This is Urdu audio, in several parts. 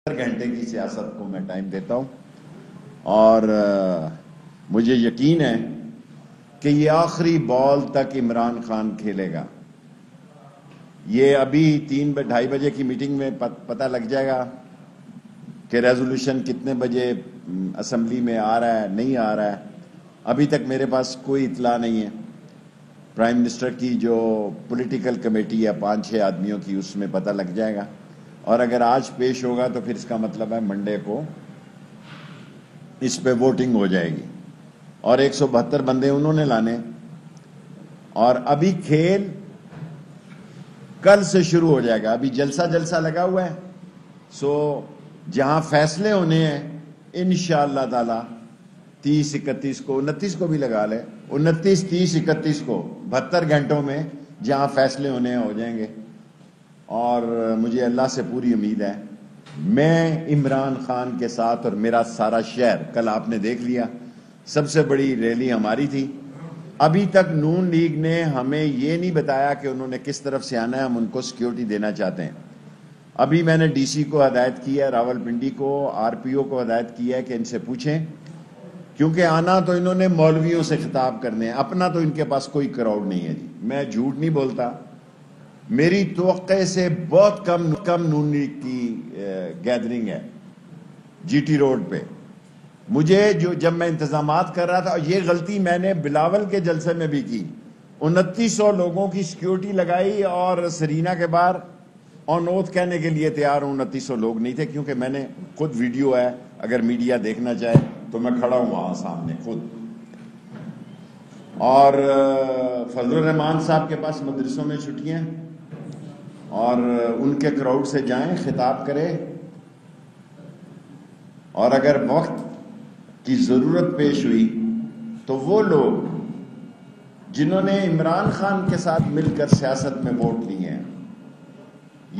گھنٹے کی سیاست کو میں ٹائم دیتا ہوں اور مجھے یقین ہے کہ یہ آخری بال تک عمران خان کھیلے گا. یہ ابھی 2:30 بجے کی میٹنگ میں پتہ لگ جائے گا کہ ریزولوشن کتنے بجے اسمبلی میں آ رہا ہے نہیں آ رہا ہے. ابھی تک میرے پاس کوئی اطلاع نہیں ہے. پرائم منسٹر کی جو پولیٹیکل کمیٹی ہے 5-6 آدمیوں کی، اس میں پتہ لگ جائے گا، اور اگر آج پیش ہوگا تو پھر اس کا مطلب ہے منڈے کو اس پہ ووٹنگ ہو جائے گی، اور 172 بندے انہوں نے لانے. اور ابھی کھیل کل سے شروع ہو جائے گا. ابھی جلسہ لگا ہوا ہے. سو جہاں فیصلے ہونے ہیں انشاءاللہ تعالی 30 31 کو 29 کو بھی لگا لے، 29 30 31 کو 72 گھنٹوں میں جہاں فیصلے ہونے ہیں ہو جائیں گے. اور مجھے اللہ سے پوری امید ہے. میں عمران خان کے ساتھ، اور میرا سارا شہر، کل آپ نے دیکھ لیا سب سے بڑی ریلی ہماری تھی. ابھی تک نون لیگ نے ہمیں یہ نہیں بتایا کہ انہوں نے کس طرف سے آنا ہے. ہم ان کو سیکیورٹی دینا چاہتے ہیں. ابھی میں نے ڈی سی کو ہدایت کی ہے، راول پنڈی کو، آر پی او کو ہدایت کی ہے کہ ان سے پوچھیں، کیونکہ آنا تو انہوں نے مولویوں سے خطاب کرنے ہیں. اپنا تو ان کے پاس کوئی کراؤڈ نہیں ہے جی. میں جھوٹ نہیں بولتا. میری توقع سے بہت کم نون لیگ کی گیدرنگ ہے جی ٹی روڈ پہ. مجھے جب میں انتظامات کر رہا تھا، یہ غلطی میں نے بلاول کے جلسے میں بھی کی. 2900 لوگوں کی سیکیورٹی لگائی اور سرینا کے باہر آن اوتھ کہنے کے لیے تیار ہوں. 2900 لوگ نہیں تھے، کیونکہ میں نے خود ویڈیو ہے، اگر میڈیا دیکھنا چاہے تو میں کھڑا ہوں وہاں سامنے خود. اور فضل الرحمان صاحب کے پاس مدرسوں میں چھٹیاں، اور ان کے کراؤڈ سے جائیں، خطاب کرے. اور اگر وقت کی ضرورت پیش ہوئی تو وہ لوگ جنہوں نے عمران خان کے ساتھ مل کر سیاست میں ووٹ لیے ہیں،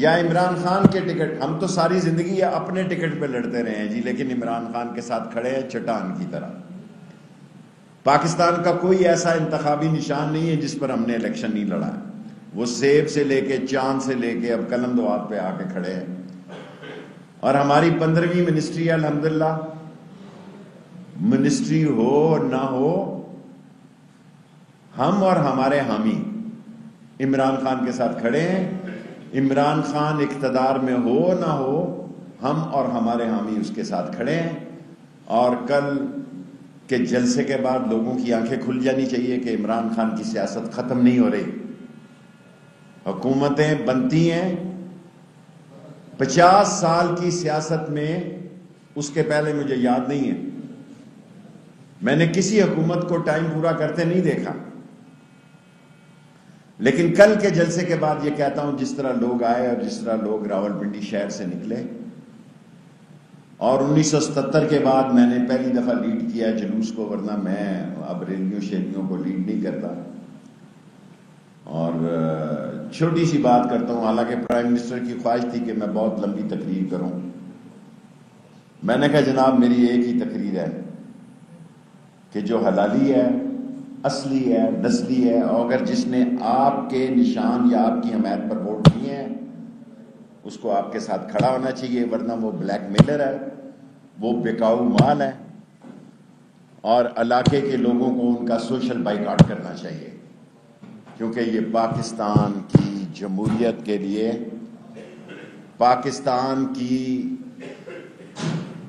یا عمران خان کے ٹکٹ، ہم تو ساری زندگی اپنے ٹکٹ پہ لڑتے رہے ہیں جی، لیکن عمران خان کے ساتھ کھڑے ہیں چٹان کی طرح. پاکستان کا کوئی ایسا انتخابی نشان نہیں ہے جس پر ہم نے الیکشن نہیں لڑا ہے. وہ سیب سے لے کے چاند سے لے کے اب قلم دوات پہ آ کے کھڑے ہیں. اور ہماری 15ویں منسٹری ہے الحمدللہ. منسٹری ہو نہ ہو، ہم اور ہمارے حامی عمران خان کے ساتھ کھڑے ہیں. عمران خان اقتدار میں ہو نہ ہو، ہم اور ہمارے حامی اس کے ساتھ کھڑے ہیں. اور کل کے جلسے کے بعد لوگوں کی آنکھیں کھل جانی چاہیے کہ عمران خان کی سیاست ختم نہیں ہو رہی. حکومتیں بنتی ہیں. 50 سال کی سیاست میں، اس کے پہلے مجھے یاد نہیں ہے میں نے کسی حکومت کو ٹائم پورا کرتے نہیں دیکھا. لیکن کل کے جلسے کے بعد یہ کہتا ہوں، جس طرح لوگ آئے اور جس طرح لوگ راول پنڈی شہر سے نکلے، اور 1977 کے بعد میں نے پہلی دفعہ لیڈ کیا جلوس کو، ورنہ میں اب ریلیوں شیلیوں کو لیڈ نہیں کرتا. اور چھوٹی سی بات کرتا ہوں، حالانکہ پرائم منسٹر کی خواہش تھی کہ میں بہت لمبی تقریر کروں. میں نے کہا جناب میری ایک ہی تقریر ہے کہ جو حلالی ہے، اصلی ہے، نسلی ہے، اور اگر جس نے آپ کے نشان یا آپ کی حمایت پر ووٹ دیے ہیں اس کو آپ کے ساتھ کھڑا ہونا چاہیے، ورنہ وہ بلیک میلر ہے، وہ بکاؤ مال ہے. اور علاقے کے لوگوں کو ان کا سوشل بائیکاٹ کرنا چاہیے، کیونکہ یہ پاکستان کی جمہوریت کے لیے، پاکستان کی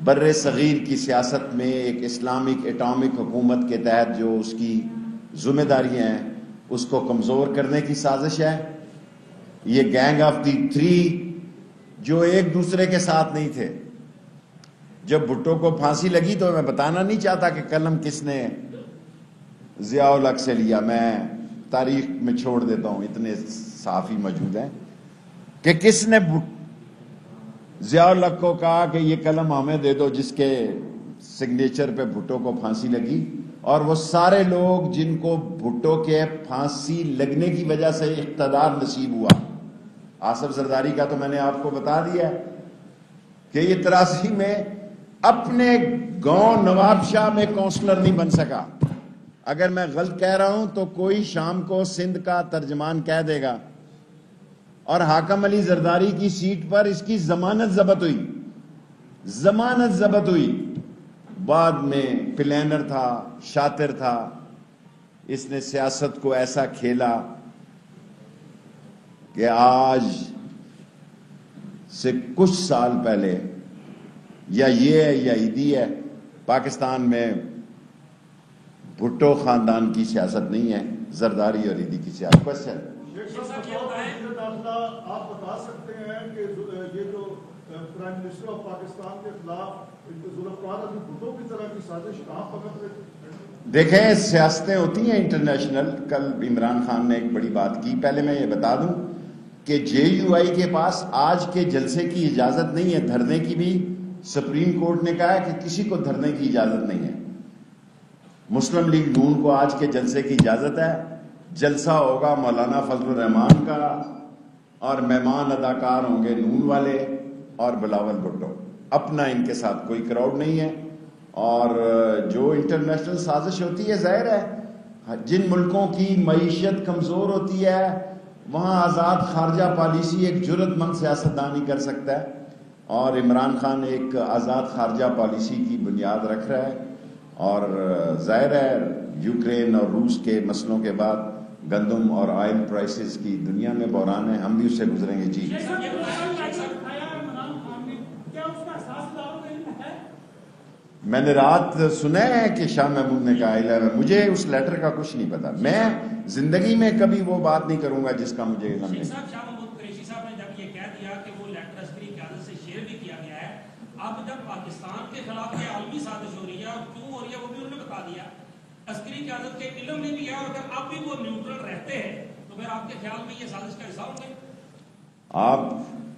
بر صغیر کی سیاست میں ایک اسلامک اٹامک حکومت کے تحت جو اس کی ذمہ داریاں ہیں اس کو کمزور کرنے کی سازش ہے. یہ گینگ آف دی 3 جو ایک دوسرے کے ساتھ نہیں تھے. جب بھٹو کو پھانسی لگی تو میں بتانا نہیں چاہتا کہ قلم کس نے ضیاء الحق سے لیا. میں تاریخ میں چھوڑ دیتا ہوں، اتنے صحافی موجود ہیں، کہ کس نے ضیاء الحق کو کہا کہ یہ قلم ہمیں دے دو جس کے سگنیچر پہ بھٹو کو پھانسی لگی. اور وہ سارے لوگ جن کو بھٹو کے پھانسی لگنے کی وجہ سے اقتدار نصیب ہوا. آصف زرداری کا تو میں نے آپ کو بتا دیا کہ یہ 83 میں اپنے گاؤں نواب شاہ میں کونسلر نہیں بن سکا. اگر میں غلط کہہ رہا ہوں تو کوئی شام کو سندھ کا ترجمان کہہ دے گا. اور حاکم علی زرداری کی سیٹ پر اس کی ضمانت ضبط ہوئی. ضمانت ضبط ہوئی، بعد میں پلانر تھا، شاطر تھا، اس نے سیاست کو ایسا کھیلا کہ آج سے کچھ سال پہلے یا یہ ہے یا عیدی ہے، پاکستان میں بھٹو خاندان کی سیاست نہیں ہے، زرداری اور عیدی کی سیاست۔ کوشچن آپ بتا سکتے ہیں کہ یہ جو پرائم منسٹر آف پاکستان کے خلاف ذوالفقار علی بھٹو کی طرح کی سازش کہاں پکڑ رہے تھے؟ دیکھیں، سیاستیں ہوتی ہیں انٹرنیشنل۔ کل عمران خان نے ایک بڑی بات کی۔ پہلے میں یہ بتا دوں کہ جے یو آئی کے پاس آج کے جلسے کی اجازت نہیں ہے، دھرنے کی بھی سپریم کورٹ نے کہا ہے کہ کسی کو دھرنے کی اجازت نہیں ہے۔ مسلم لیگ نون کو آج کے جلسے کی اجازت ہے، جلسہ ہوگا مولانا فضل الرحمان کا اور مہمان اداکار ہوں گے نون والے اور بلاول بھٹو۔ اپنا ان کے ساتھ کوئی کراؤڈ نہیں ہے۔ اور جو انٹرنیشنل سازش ہوتی ہے، ظاہر ہے جن ملکوں کی معیشت کمزور ہوتی ہے وہاں آزاد خارجہ پالیسی ایک جرأت مند سیاستدان ہی کر سکتا ہے، اور عمران خان ایک آزاد خارجہ پالیسی کی بنیاد رکھ رہا ہے۔ اور ظاہر ہے یوکرین اور روس کے مسئلوں کے بعد گندم اور آئل پرائسز کی دنیا میں بحران ہے، ہم بھی اس سے گزریں گے۔ جی میں نے رات سنا ہے کہ شاہ محمود نے کہا ہے، مجھے اس لیٹر کا کچھ نہیں پتا، میں زندگی میں کبھی وہ بات نہیں کروں گا جس کا مجھے علم نہیں۔ شاہ محمود قریشی صاحب نے جب یہ کہہ دیا کہ وہ لیٹر عسکری قیادت سے شیئر بھی کیا گیا ہے، اب جب پاکستان کے خلاف یہ عالمی سازش ہو رہی ہے اور کیوں ہو رہی ہے وہ بھی انہوں نے بتا دیا، عسکری قیادت کے علم میں بھی ہے، اور اگر اب بھی وہ نیوٹرل رہتے ہیں تو پھر آپ کے خیال میں یہ سازش کا حصہ ہوں گے؟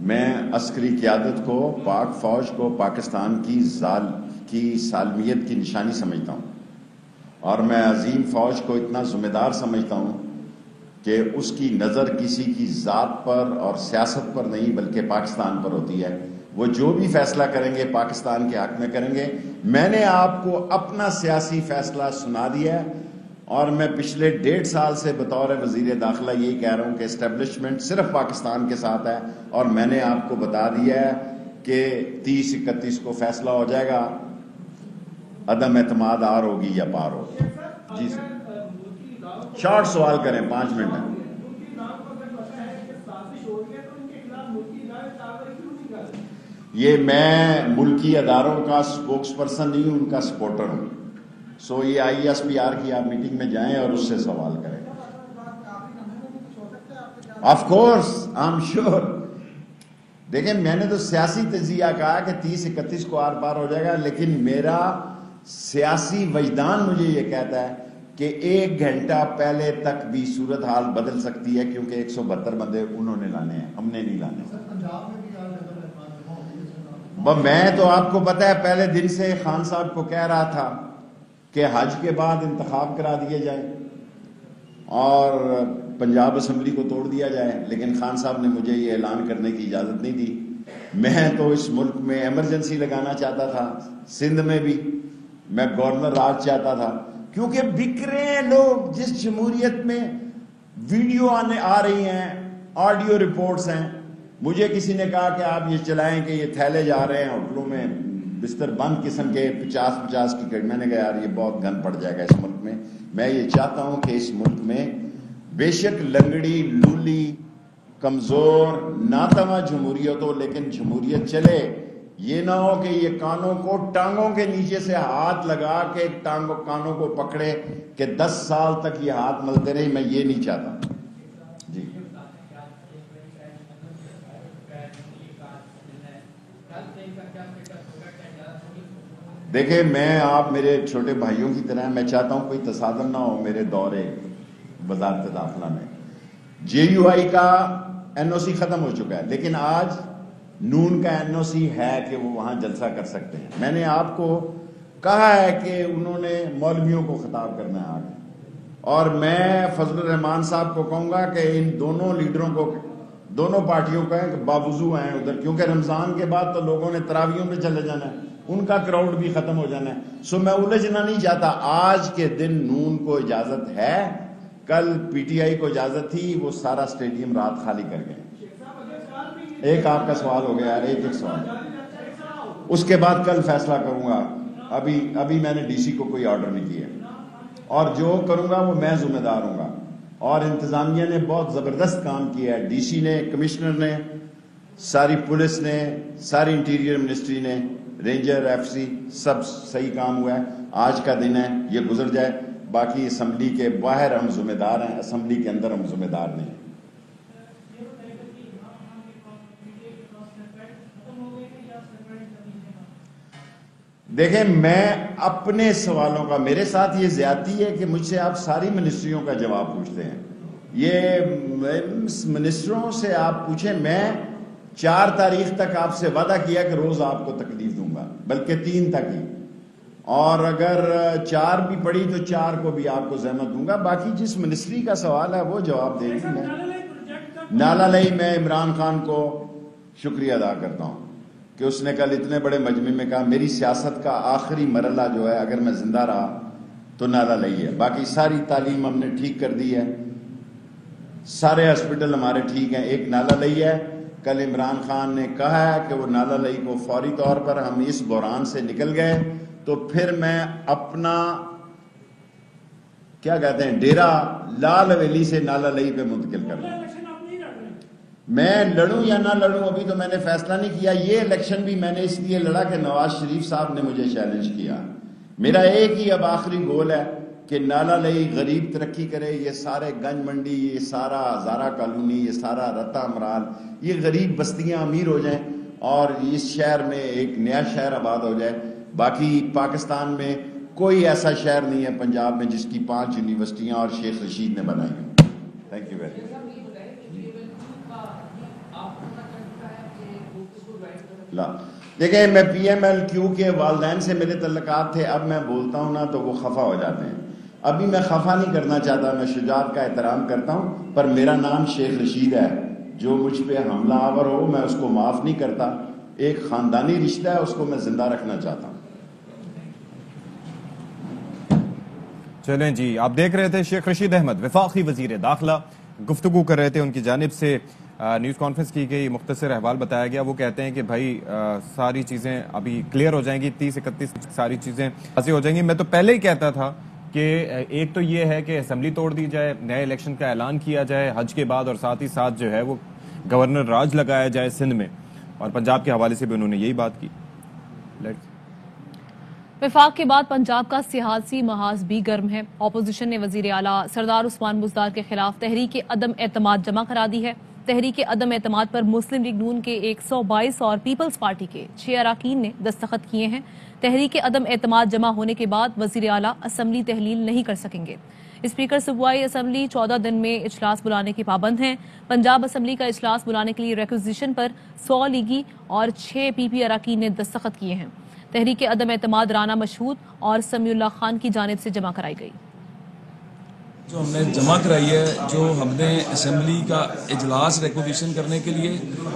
میں عسکری قیادت کو، پاک فوج کو پاکستان کی سالمیت کی نشانی سمجھتا ہوں، اور میں عظیم فوج کو اتنا ذمہ دار سمجھتا ہوں کہ اس کی نظر کسی کی ذات پر اور سیاست پر نہیں بلکہ پاکستان پر ہوتی ہے۔ وہ جو بھی فیصلہ کریں گے پاکستان کے حق میں کریں گے۔ میں نے آپ کو اپنا سیاسی فیصلہ سنا دیا ہے، اور میں پچھلے 1.5 سال سے بطور وزیر داخلہ یہی کہہ رہا ہوں کہ اسٹیبلشمنٹ صرف پاکستان کے ساتھ ہے، اور میں نے آپ کو بتا دیا ہے کہ 30-31 کو فیصلہ ہو جائے گا، عدم اعتماد آر ہوگی یا پار ہوگی۔ جی سر، شارٹ سوال کریں، 5 منٹ ہے۔ یہ میں ملکی اداروں کا سپوکس پرسن نہیں ہوں، ان کا سپورٹر ہوں۔ سو یہ آئی ایس پی آر کی آپ میٹنگ میں جائیں اور اس سے سوال کریں۔ Of course, I am sure. دیکھیں، میں نے تو سیاسی تجزیہ کہا کہ 30-31 کو آر پار ہو جائے گا، لیکن میرا سیاسی وجدان مجھے یہ کہتا ہے کہ 1 گھنٹہ پہلے تک بھی صورتحال بدل سکتی ہے، کیونکہ 172 بندے انہوں نے لانے ہیں، ہم نے نہیں لانے۔ میں تو آپ کو پتا ہے پہلے دن سے خان صاحب کو کہہ رہا تھا کہ حج کے بعد انتخاب کرا دیے جائیں اور پنجاب اسمبلی کو توڑ دیا جائے، لیکن خان صاحب نے مجھے یہ اعلان کرنے کی اجازت نہیں دی۔ میں تو اس ملک میں ایمرجنسی لگانا چاہتا تھا، سندھ میں بھی میں گورنر راج چاہتا تھا، کیونکہ بک رہے ہیں لوگ۔ جس جمہوریت میں ویڈیو آ رہی ہیں، آڈیو رپورٹس ہیں، مجھے کسی نے کہا کہ آپ یہ چلائیں کہ یہ تھیلے جا رہے ہیں ہوٹلوں میں بستر بند قسم کے 50 کی کٹ۔ میں نے کہا یار یہ بہت گن پڑ جائے گا اس ملک میں۔ میں یہ چاہتا ہوں کہ اس ملک میں بے شک لنگڑی لولی کمزور ناتواں جمہوریت ہو، لیکن جمہوریت چلے۔ یہ نہ ہو کہ یہ کانوں کو ٹانگوں کے نیچے سے ہاتھ لگا کے کانوں کو پکڑے کہ 10 سال تک یہ ہاتھ ملتے رہے۔ میں یہ نہیں چاہتا۔ جی دیکھیں، میں آپ میرے چھوٹے بھائیوں کی طرح، میں چاہتا ہوں کوئی تصادم نہ ہو میرے دورے وزارت داخلہ میں۔ جے یو آئی کا این او سی ختم ہو چکا ہے، لیکن آج نون کا این او سی ہے کہ وہ وہاں جلسہ کر سکتے ہیں۔ میں نے آپ کو کہا ہے کہ انہوں نے مولویوں کو خطاب کرنا ہے آگے، اور میں فضل الرحمان صاحب کو کہوں گا کہ ان دونوں لیڈروں کو، دونوں پارٹیوں کو باوضو ہیں ادھر، کیونکہ رمضان کے بعد تو لوگوں نے تراویحوں پہ چلے جانا ہے، ان کا کراؤڈ بھی ختم ہو جانا ہے۔ سو میں الجھنا نہیں چاہتا۔ آج کے دن نون کو اجازت ہے، کل پی ٹی آئی کو اجازت تھی، وہ سارا سٹیڈیم رات خالی کر گئے۔ ایک آپ کا سوال ہو گیا یار، ایک سوال۔ اس کے بعد کل فیصلہ کروں گا. ابھی میں نے ڈی سی کو کوئی آرڈر نہیں کیا, اور جو کروں گا وہ میں ذمہ دار ہوں گا. اور انتظامیہ نے بہت زبردست کام کیا ہے, ڈی سی نے, کمشنر نے, ساری پولیس نے, ساری انٹیریئر منسٹری نے, رینجر, ایف سی, سب صحیح کام ہوا ہے. آج کا دن ہے, یہ گزر جائے. باقی اسمبلی کے باہر ہم ذمہ دار ہیں, اسمبلی کے اندر ہم ذمہ دار نہیں. دیکھیں, میں اپنے سوالوں کا, میرے ساتھ یہ زیادتی ہے کہ مجھ سے آپ ساری منسٹریوں کا جواب پوچھتے ہیں. یہ منسٹروں سے آپ پوچھیں. میں 4 تاریخ تک آپ سے وعدہ کیا کہ روز آپ کو تکلیف دوں گا, بلکہ 3 تک ہی, اور اگر 4 بھی پڑی تو 4 کو بھی آپ کو زحمت دوں گا. باقی جس منسٹری کا سوال ہے وہ جواب دیں گے. نالا لئی میں عمران خان کو شکریہ ادا کرتا ہوں کہ اس نے کل اتنے بڑے مجمع میں کہا میری سیاست کا آخری مرحلہ جو ہے اگر میں زندہ رہا تو نالا لئی ہے. باقی ساری تعلیم ہم نے ٹھیک کر دی ہے, سارے ہاسپٹل ہمارے ٹھیک ہیں, ایک نالا لئی ہے. کل عمران خان نے کہا ہے کہ وہ نالا لئی کو فوری طور پر, ہم اس بحران سے نکل گئے تو پھر میں اپنا کیا کہتے ہیں ڈیرا لال حویلی سے نالا لئی پہ منتقل کر دوں. میں لڑوں یا نہ لڑوں ابھی تو میں نے فیصلہ نہیں کیا. یہ الیکشن بھی میں نے اس لیے لڑا کہ نواز شریف صاحب نے مجھے چیلنج کیا. میرا ایک ہی اب آخری گول ہے کہ نالا لئی غریب ترقی کرے. یہ سارے گنج منڈی, یہ سارا ہزارہ کالونی, یہ سارا رتا امرال, یہ غریب بستیاں امیر ہو جائیں اور اس شہر میں ایک نیا شہر آباد ہو جائے. باقی پاکستان میں کوئی ایسا شہر نہیں ہے پنجاب میں جس کی 5 یونیورسٹیاں اور شیخ رشید نے بنائی ہیں. Thank you very much. دیکھیں, میں پی ایم ایل کیو کے والدین سے میرے تعلقات تھے. اب میں بولتا ہوں نا تو وہ خفا ہو جاتے ہیں. ابھی میں خفا نہیں کرنا چاہتا, میں شجاعت کا احترام کرتا ہوں, پر میرا نام شیخ رشید ہے. جو مجھ پہ حملہ آور ہو میں اس کو معاف نہیں کرتا. ایک خاندانی رشتہ ہے, اس کو میں زندہ رکھنا چاہتا ہوں. چلیں جی, آپ دیکھ رہے تھے شیخ رشید احمد, وفاقی وزیر داخلہ, گفتگو کر رہے تھے. ان کی جانب سے نیوز کانفرنس کی گئی, مختصر احوال بتایا گیا. وہ کہتے ہیں کہ بھائی ساری چیزیں ابھی کلیئر ہو جائیں گی, 30-31 ساری چیزیں واضح ہو جائیں گی. میں تو پہلے ہی کہتا تھا کہ ایک تو یہ ہے کہ اسمبلی توڑ دی جائے, نئے الیکشن کا اعلان کیا جائے حج کے بعد, اور ساتھ ہی ساتھ جو ہے وہ گورنر راج لگایا جائے سندھ میں. اور پنجاب کے حوالے سے بھی انہوں نے یہی بات کی. وفاق کے بعد پنجاب کا سیاسی محاذ بھی گرم ہے. اپوزیشن نے وزیر اعلیٰ سردار عثمان بزدار کے خلاف تحریک عدم اعتماد جمع کرا دی ہے. تحریک عدم اعتماد پر مسلم لیگ نون کے 122 اور پیپلز پارٹی کے 6 اراکین نے دستخط کیے ہیں. تحریک عدم اعتماد جمع ہونے کے بعد وزیر اعلیٰ اسمبلی تحلیل نہیں کر سکیں گے. اسپیکر صوبائی اسمبلی 14 دن میں اجلاس بلانے کے پابند ہیں. پنجاب اسمبلی کا اجلاس بلانے کے لیے ریکوزیشن پر 100 لیگی اور 6 پی پی اراکین نے دستخط کیے ہیں. تحریک عدم اعتماد رانا مشہود اور سمیع اللہ خان کی جانب سے جمع کرائی گئی. جو ہم نے جمع کرائی ہے, جو ہم نے اسمبلی کا اجلاس ریکوگیشن کرنے کے لیے,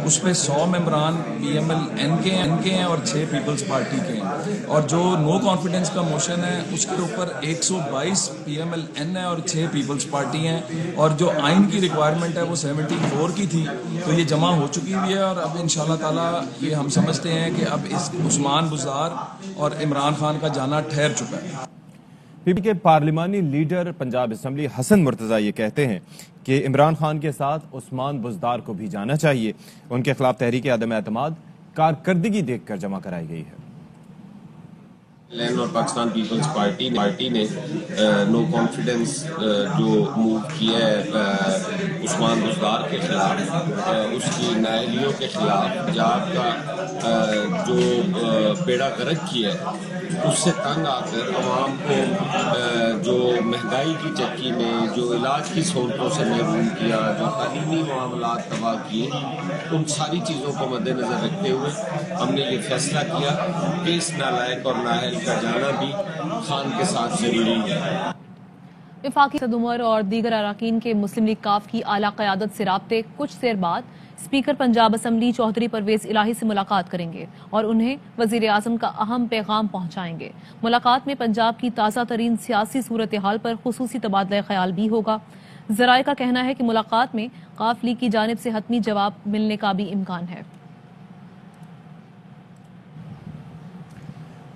اس پہ 100 ممبران پی ایم ایل این کے ہیں اور 6 پیپلز پارٹی کے ہیں. اور جو نو کانفیڈنس کا موشن ہے اس کے اوپر 122 پی ایم ایل این ہے اور 6 پیپلز پارٹی ہیں. اور جو آئین کی ریکوائرمنٹ ہے وہ 74 کی تھی, تو یہ جمع ہو چکی ہوئی ہے. اور اب انشاءاللہ تعالیٰ یہ ہم سمجھتے ہیں کہ اب اس عثمان بزدار اور عمران خان کا جانا ٹھہر چکا ہے. پی پی کے پارلیمانی لیڈر پنجاب اسمبلی حسن مرتضیٰ یہ کہتے ہیں کہ عمران خان کے ساتھ عثمان بزدار کو بھی جانا چاہیے. ان کے خلاف تحریک عدم اعتماد کارکردگی دیکھ کر جمع کرائی گئی ہے. لین اور پاکستان پیپلز پارٹی نے نو کانفیڈنس جو موو کیا ہے عثمان بزدار کے خلاف, اس کی نااہلیوں کے خلاف, جاب کا جو بیڑا گرک کیا ہے, اس سے تنگ آ کر عوام کو جو مہنگائی کی چکی میں, جو علاج کی سہولتوں سے محروم کیا, جو تعلیمی معاملات تباہ کیے, ان ساری چیزوں کو مد نظر رکھتے ہوئے ہم نے یہ فیصلہ کیا کہ اس نالائق اور نااہل کا جانا بھی خان کے ساتھ ضروری ہے. وفاقی صدر عمر اور دیگر اراکین کے مسلم لیگ کاف کی اعلیٰ قیادت سے رابطے کچھ دیر بعد اسپیکر پنجاب اسمبلی چودھری پرویز الہی سے ملاقات کریں گے اور انہیں وزیر اعظم کا اہم پیغام پہنچائیں گے. ملاقات میں پنجاب کی تازہ ترین سیاسی صورتحال پر خصوصی تبادلہ خیال بھی ہوگا. ذرائع کا کہنا ہے کہ ملاقات میں کاف لیگ کی جانب سے حتمی جواب ملنے کا بھی امکان ہے.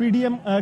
PDM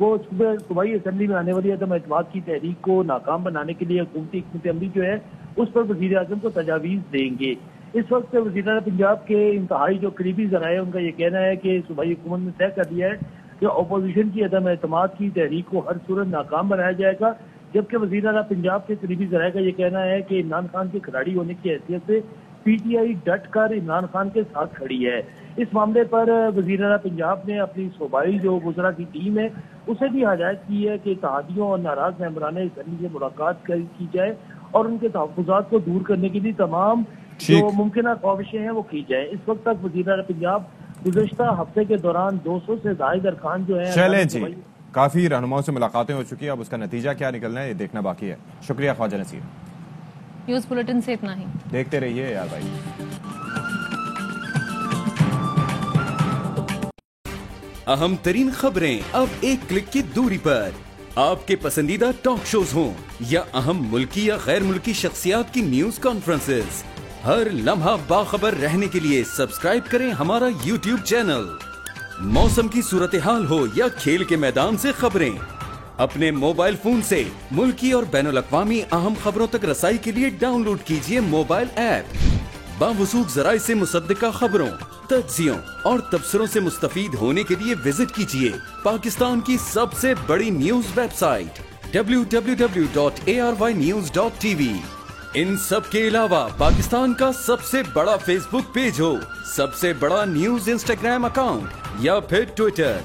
وہ صوبائی اسمبلی میں آنے والی عدم اعتماد کی تحریک کو ناکام بنانے کے لیے حکومتی حکمت عملی جو ہے اس پر وزیر اعظم کو تجاویز دیں گے. اس وقت وزیر اعلیٰ پنجاب کے انتہائی جو قریبی ذرائع ان کا یہ کہنا ہے کہ صوبائی حکومت نے طے کر دیا ہے کہ اپوزیشن کی عدم اعتماد کی تحریک کو ہر صورت ناکام بنایا جائے گا، جبکہ وزیر اعلیٰ پنجاب کے قریبی ذرائع کا یہ کہنا ہے کہ عمران خان کے کھلاڑی ہونے کی حیثیت سے پی ٹی آئی ڈٹ کر عمران خان کے ساتھ کھڑی ہے. اس معاملے پر وزیر اعلیٰ پنجاب نے اپنی صوبائی جو وزراء کی ٹیم ہے اسے بھی ہدایت کی ہے کہ اتحادیوں اور ناراض ممبران اسمبلی سے ملاقات کی جائے اور ان کے تحفظات کو دور کرنے کے لیے تمام جو ممکنہ کاوشیں ہیں وہ کی جائیں. اس وقت تک وزیر اعلیٰ پنجاب گزشتہ ہفتے کے دوران 200 سے زائد ارکان جو ہیں چلیں جی کافی رہنماؤں سے ملاقاتیں ہو چکی ہیں، اب اس کا نتیجہ کیا نکلنا ہے یہ دیکھنا باقی ہے. شکریہ خواجہ نصیر. نیوز بلیٹن سے اتنا ہی، دیکھتے رہیے یار بھائی. اہم ترین خبریں اب ایک کلک کی دوری پر، آپ کے پسندیدہ ٹاک شوز ہوں یا اہم ملکی یا غیر ملکی شخصیات کی نیوز کانفرنسز، ہر لمحہ باخبر رہنے کے لیے سبسکرائب کریں ہمارا یوٹیوب چینل. موسم کی صورتحال ہو یا کھیل کے میدان سے خبریں، اپنے موبائل فون سے ملکی اور بین الاقوامی اہم خبروں تک رسائی کے لیے ڈاؤن لوڈ کیجیے موبائل ایپ. باوثوق ذرائع سے مصدقہ خبروں، تجزیوں اور تبصروں سے مستفید ہونے کے لیے وزٹ کیجیے پاکستان کی سب سے بڑی نیوز ویب سائٹ www.arYnews.tv. ان سب کے علاوہ پاکستان کا سب سے بڑا فیس بک پیج ہو، سب سے بڑا نیوز انسٹاگرام اکاؤنٹ یا پھر ٹویٹر،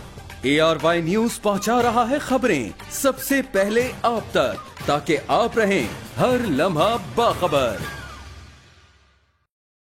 ARY نیوز پہنچا رہا ہے خبریں سب سے پہلے آپ تک، تاکہ آپ رہیں ہر لمحہ باخبر.